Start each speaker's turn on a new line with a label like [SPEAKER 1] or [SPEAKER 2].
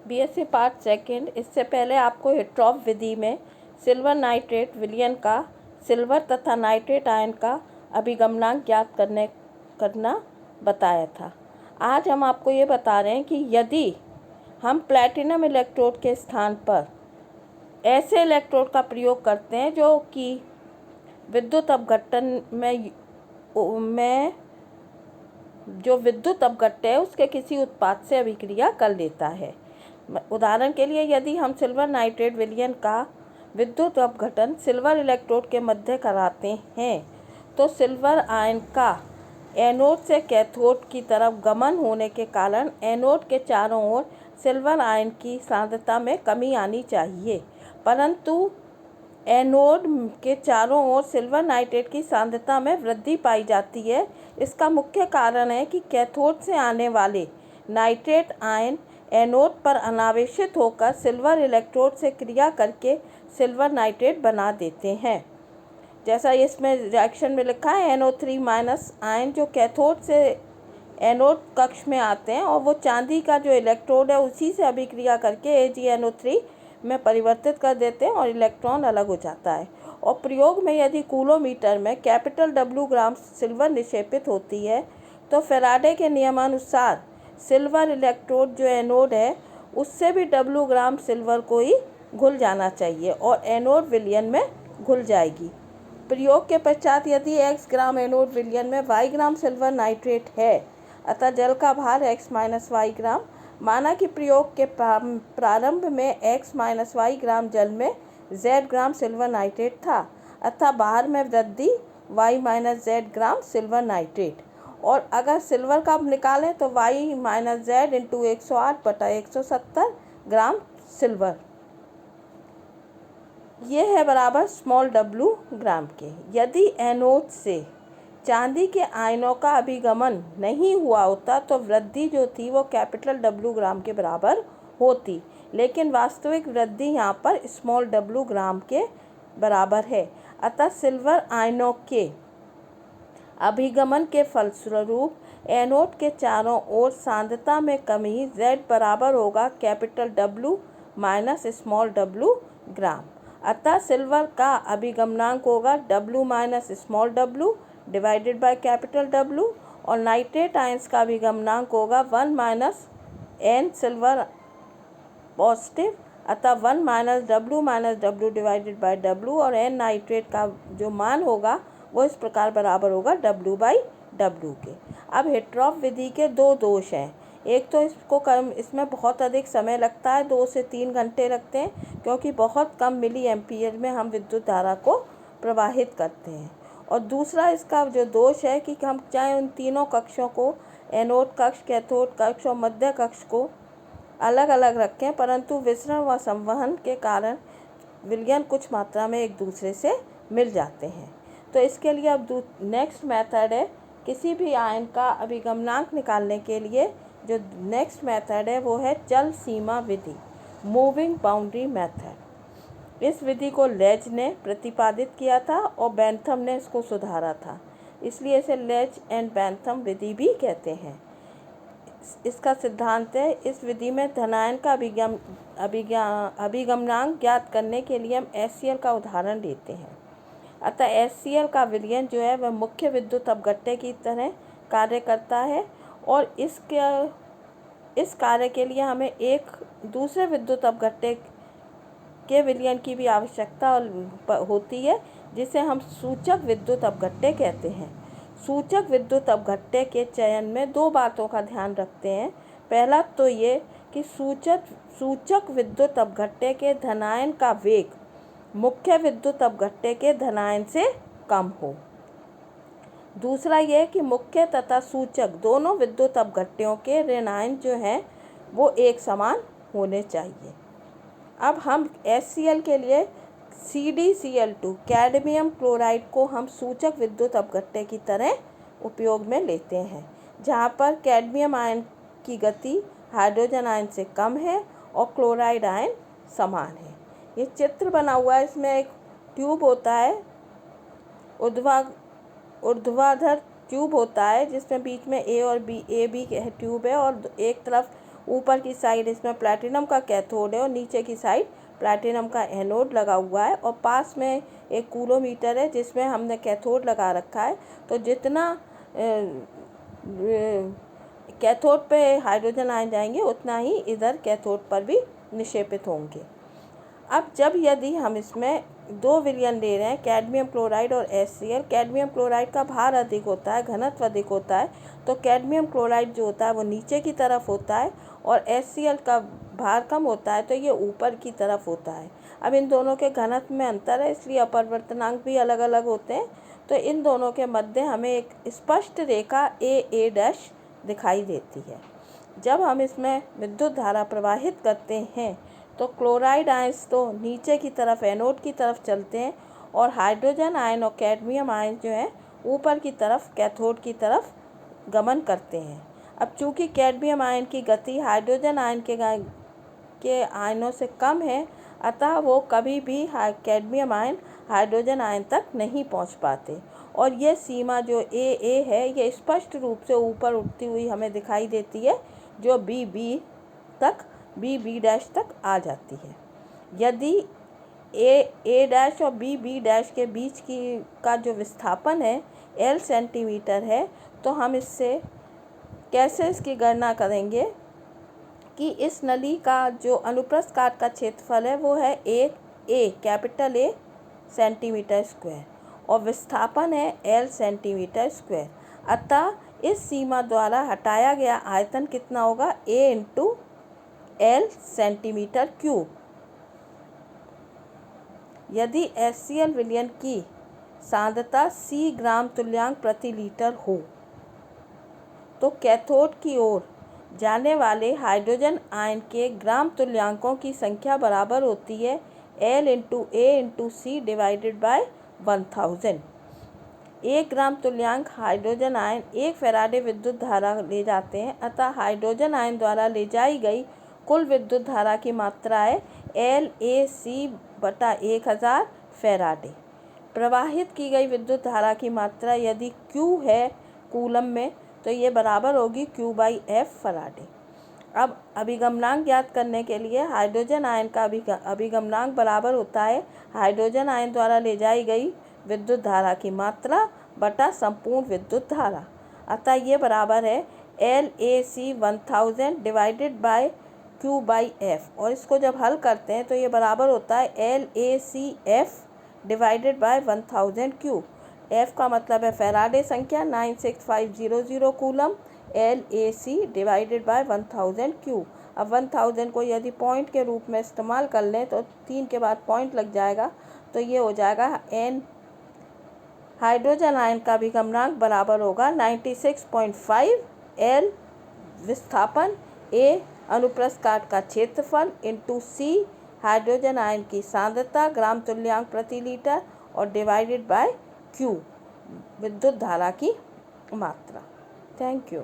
[SPEAKER 1] BSc part second. इससे पहले आपको हिट्रॉफ विधि में सिल्वर नाइट्रेट विलयन का सिल्वर तथा नाइट्रेट आयन का अभिगमनांक ज्ञात करना बताया था। आज हम आपको ये बता रहे हैं कि यदि हम प्लैटिनम इलेक्ट्रोड के स्थान पर ऐसे इलेक्ट्रोड का प्रयोग करते हैं जो कि विद्युत अपघटन में जो विद्युत अपघट्य है उसके किसी उत्पाद से अभिक्रिया कर लेता है। उदाहरण के लिए यदि हम सिल्वर नाइट्रेट विलयन का विद्युत अपघटन सिल्वर इलेक्ट्रोड के मध्य कराते हैं तो सिल्वर आयन का एनोड से कैथोड की तरफ गमन होने के कारण एनोड के चारों ओर सिल्वर आयन की सांद्रता में कमी आनी चाहिए, परंतु एनोड के चारों ओर सिल्वर नाइट्रेट की सांद्रता में वृद्धि पाई जाती है। इसका मुख्य कारण है कि कैथोड से आने वाले नाइट्रेट आयन एनोड पर अनावेशित होकर सिल्वर इलेक्ट्रोड से क्रिया करके सिल्वर नाइट्रेट बना देते हैं। जैसा इसमें रिएक्शन में लिखा है, NO3 माइनस आयन जो कैथोड से एनोड कक्ष में आते हैं और वो चांदी का जो इलेक्ट्रोड है उसी से अभिक्रिया करके AgNO3 में परिवर्तित कर देते हैं और इलेक्ट्रॉन अलग हो जाता है। और प्रयोग में यदि कूलोमीटर में कैपिटल W ग्राम सिल्वर निक्षेपित होती है तो फैराडे के नियमानुसार सिल्वर इलेक्ट्रोड जो एनोड है उससे भी W ग्राम सिल्वर को ही घुल जाना चाहिए और एनोड विलयन में घुल जाएगी। प्रयोग के पश्चात यदि X ग्राम एनोड विलयन में Y ग्राम सिल्वर नाइट्रेट है अतः जल का भार X माइनस Y ग्राम। माना कि प्रयोग के प्रारंभ में X माइनस Y ग्राम जल में Z ग्राम सिल्वर नाइट्रेट था अतः बाहर में वृद्धि Y माइनस Z ग्राम सिल्वर नाइट्रेट। और अगर सिल्वर का निकालें तो Y माइनस Z इंटू 108/170 ग्राम सिल्वर, ये है बराबर स्मॉल w ग्राम के। यदि एनोड से चांदी के आयनों का अभिगमन नहीं हुआ होता तो वृद्धि जो थी वो कैपिटल W ग्राम के बराबर होती, लेकिन वास्तविक वृद्धि यहाँ पर स्मॉल w ग्राम के बराबर है। अतः सिल्वर आयनों के अभिगमन के फलस्वरूप एनोड के चारों ओर सांद्रता में कमी Z बराबर होगा capital W minus small w ग्राम। अतः सिल्वर का अभिगमनांक होगा W minus small w divided by capital W और नाइट्रेट आयंस का अभिगमनांक होगा 1 माइनस N सिल्वर पॉजिटिव, अतः 1 minus W divided by W और N नाइट्रेट का जो मान होगा वो इस प्रकार बराबर होगा W बाई W के। अब हिट्रॉफ विधि के दो दोष हैं। एक तो इसमें बहुत अधिक समय लगता है, 2 से 3 घंटे लगते हैं, क्योंकि बहुत कम मिली एम्पीयर में हम विद्युत धारा को प्रवाहित करते हैं। और दूसरा इसका जो दोष है कि हम चाहे उन तीनों कक्षों को एनोड कक्ष, कैथोड कक्ष और मध्य कक्ष को अलग अलग रखें, परंतु विसरण व संवहन के कारण विलयन कुछ मात्रा में एक दूसरे से मिल जाते हैं। तो इसके लिए अब नेक्स्ट मेथड है, किसी भी आयन का अभिगमनांक निकालने के लिए जो नेक्स्ट मेथड है वो है चल सीमा विधि, मूविंग बाउंड्री मेथड। इस विधि को लेज ने प्रतिपादित किया था और बेंथम ने इसको सुधारा था, इसलिए इसे लेज एंड बेंथम विधि भी कहते हैं। इसका सिद्धांत है, इस विधि में धनायन का अभिगमनांक ज्ञात करने के लिए हम HCl का उदाहरण लेते हैं। अतः HCl का विलयन जो है वह मुख्य विद्युत अपघट्य की तरह कार्य करता है और इस कार्य के लिए हमें एक दूसरे विद्युत अपघट्य के विलयन की भी आवश्यकता होती है, जिसे हम सूचक विद्युत अपघट्य कहते हैं। सूचक विद्युत अपघट्य के चयन में दो बातों का ध्यान रखते हैं। पहला तो ये कि सूचक विद्युत अपघट्य के धनायन का वेग मुख्य विद्युत अपघट्य के धनायन से कम हो। दूसरा ये कि मुख्य तथा सूचक दोनों विद्युत अपघट्यों के ऋणायन जो हैं वो एक समान होने चाहिए। अब हम HCl के लिए CdCl2 कैडमियम क्लोराइड को हम सूचक विद्युत अपघट्य की तरह उपयोग में लेते हैं, जहाँ पर कैडमियम आयन की गति हाइड्रोजन आयन से कम है और क्लोराइड आयन समान है। ये चित्र बना हुआ है, इसमें एक ट्यूब होता है, ऊर्ध्वाधर ट्यूब होता है जिसमें बीच में A और B ट्यूब है और एक तरफ ऊपर की साइड इसमें प्लैटिनम का कैथोड है और नीचे की साइड प्लैटिनम का एनोड लगा हुआ है और पास में एक कूलोमीटर है जिसमें हमने कैथोड लगा रखा है। तो जितना कैथोड पे हाइड्रोजन आयन जाएंगे उतना ही इधर कैथोड पर भी निक्षेपित होंगे। अब जब यदि हम इसमें 2 विलयन ले रहे हैं, कैडमियम क्लोराइड और HCl, कैडमियम क्लोराइड का भार अधिक होता है, घनत्व अधिक होता है, तो कैडमियम क्लोराइड जो होता है वो नीचे की तरफ होता है और HCl का भार कम होता है तो ये ऊपर की तरफ होता है। अब इन दोनों के घनत्व में अंतर है, इसलिए अपवर्तनांक भी अलग अलग होते हैं। तो इन दोनों के मध्य हमें एक स्पष्ट रेखा AA' दिखाई देती है। जब हम इसमें विद्युत धारा प्रवाहित करते हैं तो क्लोराइड आयंस तो नीचे की तरफ एनोड की तरफ चलते हैं और हाइड्रोजन आयन और कैडमियम आयन जो है ऊपर की तरफ कैथोड की तरफ गमन करते हैं। अब चूंकि कैडमियम आयन की गति हाइड्रोजन आयन के आयनों से कम है, अतः वो कभी भी कैडमियम आयन हाइड्रोजन आयन तक नहीं पहुंच पाते और ये सीमा जो AA है ये स्पष्ट रूप से ऊपर उठती हुई हमें दिखाई देती है, जो BB तक आ जाती है। यदि A' और B' के बीच का जो विस्थापन है L सेंटीमीटर है, तो हम इससे कैसे इसकी गणना करेंगे कि इस नली का जो अनुप्रस्थ काट का क्षेत्रफल है वो है कैपिटल A सेंटीमीटर स्क्वायर और विस्थापन है L सेंटीमीटर स्क्वायर। अतः इस सीमा द्वारा हटाया गया आयतन कितना होगा? A × L centimetre cube. यदि HCl विलयन की सांद्रता C ग्राम तुल्यांक प्रति लीटर हो तो कैथोड की ओर जाने वाले हाइड्रोजन आयन के ग्राम तुल्यांकों की संख्या बराबर होती है L × A × C divided by 1000। 1 ग्राम तुल्यांक हाइड्रोजन आयन 1 फैराडे विद्युत धारा ले जाते हैं, अतः हाइड्रोजन आयन द्वारा ले जाई गई कुल विद्युत धारा की मात्रा है LAC/1000 फैराडे। प्रवाहित की गई विद्युत धारा की मात्रा यदि Q है कूलम में तो ये बराबर होगी Q/F फैराडे। अब अभिगमनांक ज्ञात करने के लिए हाइड्रोजन आयन का अभिगमनांक बराबर होता है हाइड्रोजन आयन द्वारा ले जाई गई विद्युत धारा की मात्रा बटा संपूर्ण विद्युत धारा। अतः ये बराबर है LAC/1000 डिवाइडेड बाय Q/F और इसको जब हल करते हैं तो ये बराबर होता है LACF divided by 1000 Q। F का मतलब है फैराडे संख्या 96500 coulomb, LAC divided by 1000 Q। अब 1000 को यदि पॉइंट के रूप में इस्तेमाल कर लें तो 3 के बाद पॉइंट लग जाएगा, तो ये हो जाएगा N। हाइड्रोजन आयन का अभिगमनांक बराबर होगा 96.5 L विस्थापन A अनुप्रस्थ काट का क्षेत्रफल × C हाइड्रोजन आयन की सांद्रता ग्राम तुल्यांक प्रति लीटर और डिवाइडेड बाय Q विद्युत धारा की मात्रा। Thank you.